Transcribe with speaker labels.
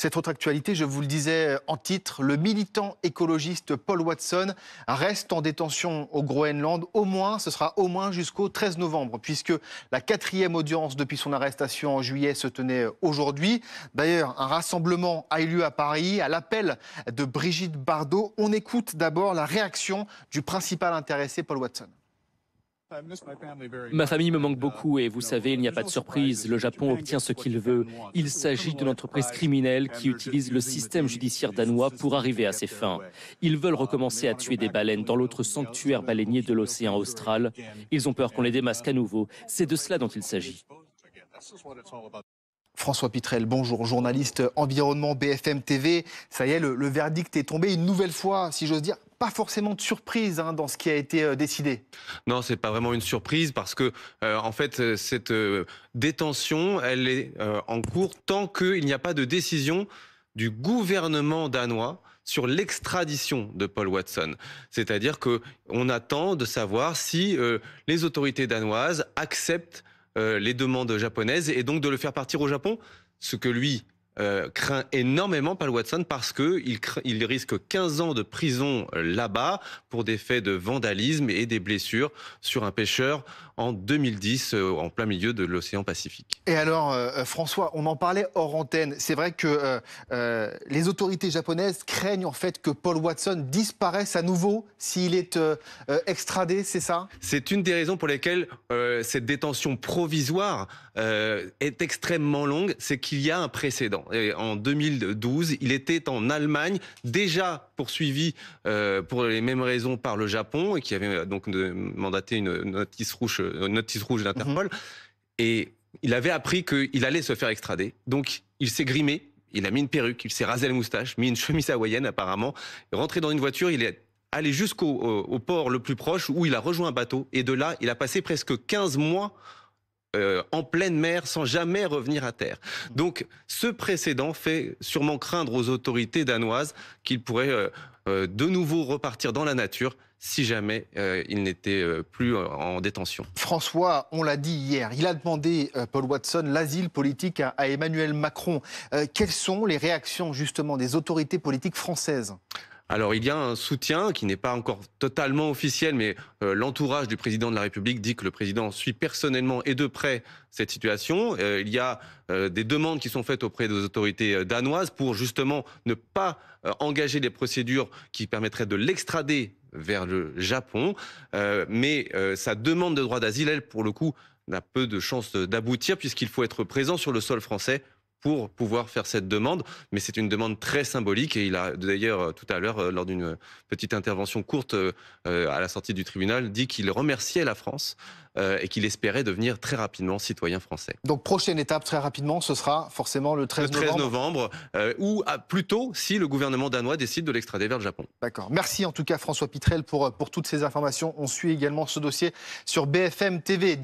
Speaker 1: Cette autre actualité, je vous le disais en titre, le militant écologiste Paul Watson reste en détention au Groenland. Ce sera au moins jusqu'au 13 novembre, puisque la 4e audience depuis son arrestation en juillet se tenait aujourd'hui. D'ailleurs, un rassemblement a eu lieu à Paris à l'appel de Brigitte Bardot. On écoute d'abord la réaction du principal intéressé, Paul Watson.
Speaker 2: Ma famille me manque beaucoup et vous savez, il n'y a pas de surprise. Le Japon obtient ce qu'il veut. Il s'agit d'une entreprise criminelle qui utilise le système judiciaire danois pour arriver à ses fins. Ils veulent recommencer à tuer des baleines dans l'autre sanctuaire baleinier de l'océan Austral. Ils ont peur qu'on les démasque à nouveau. C'est de cela dont il s'agit.
Speaker 1: François Pitrel, bonjour, journaliste environnement BFM TV. Ça y est, le verdict est tombé une nouvelle fois, si j'ose dire. Pas forcément de surprise dans ce qui a été décidé.
Speaker 3: Non, c'est pas vraiment une surprise parce que, en fait, cette détention, elle est en cours tant qu'il n'y a pas de décision du gouvernement danois sur l'extradition de Paul Watson. C'est-à-dire qu'on attend de savoir si les autorités danoises acceptent les demandes japonaises et donc de le faire partir au Japon, ce que lui craint énormément Paul Watson parce qu'il risque 15 ans de prison là-bas pour des faits de vandalisme et des blessures sur un pêcheur en 2010 en plein milieu de l'océan Pacifique.
Speaker 1: Et alors François, on en parlait hors antenne. C'est vrai que les autorités japonaises craignent en fait que Paul Watson disparaisse à nouveau s'il est extradé, c'est ça?
Speaker 3: C'est une des raisons pour lesquelles cette détention provisoire est extrêmement longue, c'est qu'il y a un précédent. Et en 2012, il était en Allemagne, déjà poursuivi pour les mêmes raisons par le Japon, et qui avait donc mandaté une notice rouge d'Interpol. Et il avait appris qu'il allait se faire extrader. Donc il s'est grimé, il a mis une perruque, il s'est rasé la moustache, mis une chemise hawaïenne apparemment, rentré dans une voiture, il est allé jusqu'au port le plus proche où il a rejoint un bateau. Et de là, il a passé presque 15 mois en pleine mer sans jamais revenir à terre. Donc ce précédent fait sûrement craindre aux autorités danoises qu'il pourrait de nouveau repartir dans la nature si jamais il n'était plus en détention.
Speaker 1: François, on l'a dit hier, il a demandé, Paul Watson, l'asile politique à Emmanuel Macron. Quelles sont les réactions justement des autorités politiques françaises ?
Speaker 3: Alors, il y a un soutien qui n'est pas encore totalement officiel, mais l'entourage du président de la République dit que le président suit personnellement et de près cette situation. Il y a des demandes qui sont faites auprès des autorités danoises pour justement ne pas engager des procédures qui permettraient de l'extrader vers le Japon. Mais sa demande de droit d'asile, elle, pour le coup, n'a peu de chances d'aboutir puisqu'il faut être présent sur le sol français pour pouvoir faire cette demande, mais c'est une demande très symbolique et il a d'ailleurs tout à l'heure, lors d'une petite intervention courte à la sortie du tribunal, dit qu'il remerciait la France et qu'il espérait devenir très rapidement citoyen français.
Speaker 1: Donc prochaine étape très rapidement, ce sera forcément le 13 novembre.
Speaker 3: Le 13 novembre, ou plus tôt si le gouvernement danois décide de l'extrader vers le Japon.
Speaker 1: D'accord. Merci en tout cas François Pitrel pour toutes ces informations. On suit également ce dossier sur BFM TV.